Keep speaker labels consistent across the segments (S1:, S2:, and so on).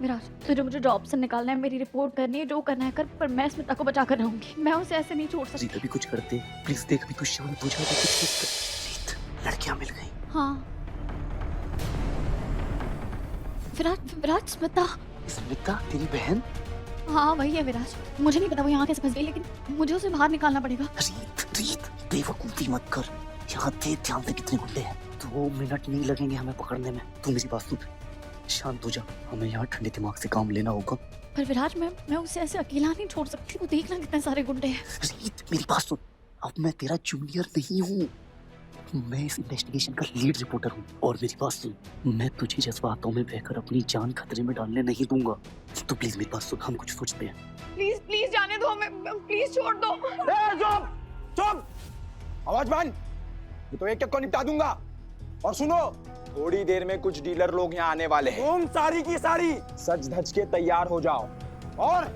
S1: विराज, तुझे मुझे जॉब से निकालना है, मेरी रिपोर्ट करनी है, जो करना है कर, पर मैं स्मिता को बचा कर रहूंगी। मैं उसे ऐसे नहीं छोड़ सकती।
S2: जीत अभी कुछ करते, प्लीज देख, अभी तू शांत हो जा, अभी कुछ मत कर। जीत, लड़कियां मिल गई।
S1: हाँ विराज, विराज स्मिता।
S2: स्मिता तेरी बहन?
S1: हाँ वही है विराज। मुझे नहीं पता वो यहाँ कैसे फंस गई, लेकिन मुझे उसे बाहर निकालना पड़ेगा।
S2: रीत, रीत, बेवकूफी मत कर। यहाँ दे ध्यान से कितने गुंडे हैं। 2 मिनट नहीं लगेंगे हमें पकड़ने में। तू मेरी बात सुन, शांत हो जा, हमें यहाँ ठंडे दिमाग से काम लेना होगा।
S1: पर विराज, मैं उसे ऐसे अकेला नहीं छोड़ सकती। वो देखना कितने सारे गुंडे हैं।
S2: रीत मेरी बात सुन, अब मैं तेरा जूनियर नहीं हूँ, मैं इस इन्वेस्टिगेशन का लीड रिपोर्टर हूँ। और मेरी बात सुन, मैं तुझे जज्बातों में बहकर अपनी जान खतरे में डालने नहीं दूंगा। तो प्लीज मेरी बात सुन, हम कुछ सोचते हैं।
S1: प्लीज प्लीज जाने दो हमें, प्लीज छोड़ दो।
S3: चुप चुप, आवाज बंद। ये तो एक को निपटा दूंगा। और सुनो, थोड़ी देर में कुछ डीलर लोग यहाँ आने वाले हैं। तुम सारी की सारी सज धज के तैयार हो जाओ, और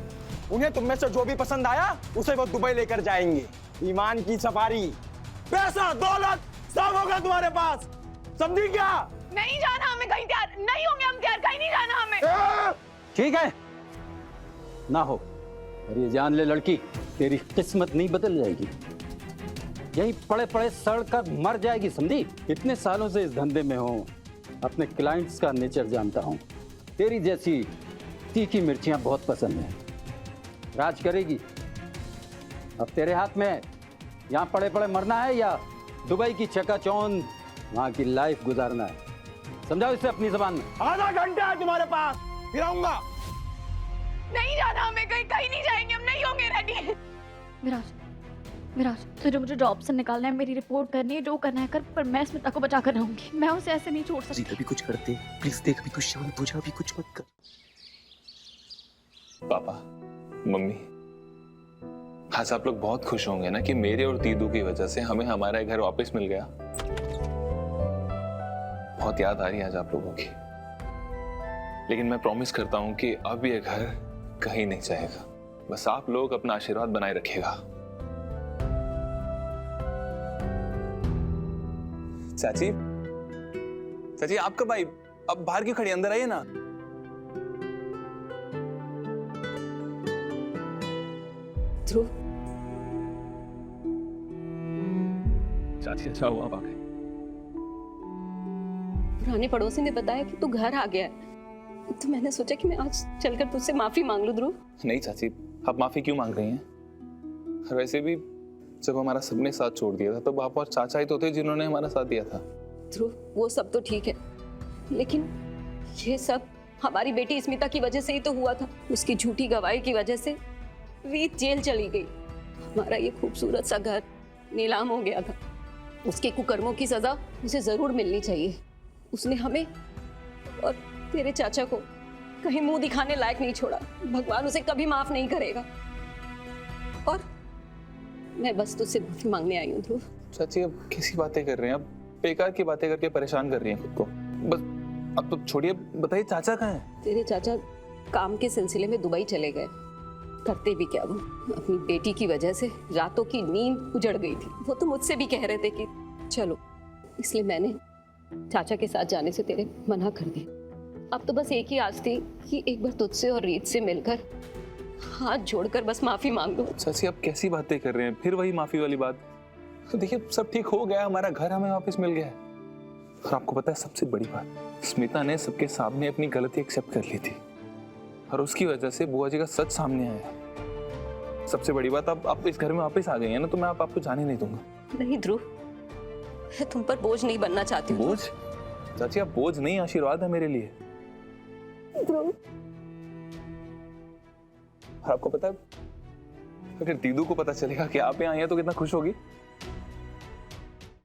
S3: उन्हें तुम में से जो भी पसंद आया उसे वो दुबई लेकर जाएंगे। ईमान की सफारी, पैसा दौलत सब होगा तुम्हारे पास, समझी क्या?
S1: नहीं जाना हमें कहीं, तैयार नहीं होंगे हम, तैयार कहीं नहीं जाना हमें।
S4: ठीक है ना हो, और ये जान ले लड़की, तेरी किस्मत नहीं बदल जाएगी, यही पड़े पड़े सड़ कर मर जाएगी, समझी? इतने सालों से इस धंधे में हूँ, अपने क्लाइंट्स का नेचर जानता हूँ। तेरी जैसी तीखी मिर्चियाँ बहुत पसंद है, राज करेगी। अब तेरे हाथ में यहाँ पड़े पड़े मरना है या दुबई की चकाचौंध वहाँ की लाइफ गुजारना है। समझाओ इसे अपनी जबान में।
S3: आधा घंटा है तुम्हारे पास, फिर आऊंगा।
S1: नहीं जाना हमें कहीं, कहीं नहीं जाएंगे हम, नहीं होंगे रेडी। विराज, विराज, तुझे मुझे जॉब से निकालना है, मेरी रिपोर्ट करनी है, जो करना है कर, पर मैं स्मिता को बचा कर रहूंगी। मैं उसे ऐसे नहीं छोड़ सकती।
S2: जीत अभी कुछ करते, प्लीज देख, अभी तू शांत हो जा, अभी कुछ मत कर।
S5: पापा, मम्मी, आज आप लोग बहुत खुश होंगे ना कि मेरे और दीदू की वजह से हमें हमारा घर वापस मिल गया। बहुत याद आ रही है आज आप लोगों की, लेकिन मैं प्रॉमिस करता हूं कि अब ये घर कहीं नहीं जाएगा। बस आप लोग अपना आशीर्वाद बनाए रखिएगा। चाची, चाची आप कब आई? अब बाहर क्यों खड़ी, अंदर आइए ना।
S6: ध्रुव,
S5: चाची अच्छा हुआ आप आ गए।
S6: पुराने पड़ोसी ने बताया कि तू घर आ गया है, तो मैंने सोचा कि मैं आज चलकर तुझसे माफी मांग लूं। ध्रुव,
S5: नहीं चाची, आप माफी क्यों मांग रही हैं? और वैसे भी जब हमारा सबने साथ छोड़ दिया था तब आप और चाचा ही तो थे जिन्होंने हमारा साथ दिया था।
S6: ध्रुव, वो सब तो ठीक है, लेकिन ये सब हमारी बेटी स्मिता की वजह से ही तो हुआ था। उसकी झूठी गवाही की वजह से रीत जेल चली गई, हमारा ये खूबसूरत सा घर नीलाम हो गया था। उसके कुकर्मों की सजा उसे जरूर मिलनी चाहिए। उसने हमें और तेरे चाचा को कहीं मुंह दिखाने लायक नहीं छोड़ा। भगवान उसे कभी माफ नहीं करेगा, और मैं बस तुझसे माफी मांगने आई हूँ। ध्रुव,
S5: चाची अब कैसी बातें कर रहे हैं? अब बेकार की बातें करके परेशान कर रही हैं खुद को। बस अब तो छोड़िए, बताइए चाचा कहाँ हैं?
S6: तेरे चाचा काम के सिलसिले में दुबई चले गए। करते भी क्या, वो अपनी बेटी की वजह से रातों की नींद उजड़ गई थी। वो तो मुझसे भी कह रहे थे कि चलो, इसलिए मैंने चाचा के साथ जाने से तेरे मना कर दिया। अब तो बस एक ही आस थी कि एक बार तुझसे और रीत से मिलकर हाथ जोड़कर बस माफी मांग लो।
S5: चाची आप कैसी बातें कर रहे हैं? फिर वही माफी वाली बात। तो देखिए सब ठीक हो गया, हमारा घर हमें वापस मिल गया है। और आपको पता है सबसे बड़ी बात, स्मिता ने सबके सामने अपनी गलती एक्सेप्ट कर ली थी, और उसकी वजह से बुआ जी का सच सामने आया। सबसे बड़ी बात, आप इस घर में वापस आ गई हैं ना, तो मैं आपको जाने नहीं दूंगा।
S6: नहीं ध्रुव, मैं तुम पर बोझ नहीं बनना चाहती हूँ।
S5: बोझ? चाची आप बोझ नहीं, आशीर्वाद है मेरे लिए।
S6: ध्रुव,
S5: और आपको पता है, अगर दीदू को पता चलेगा कि आप यहाँ आई हैं तो कितना खुश होगी।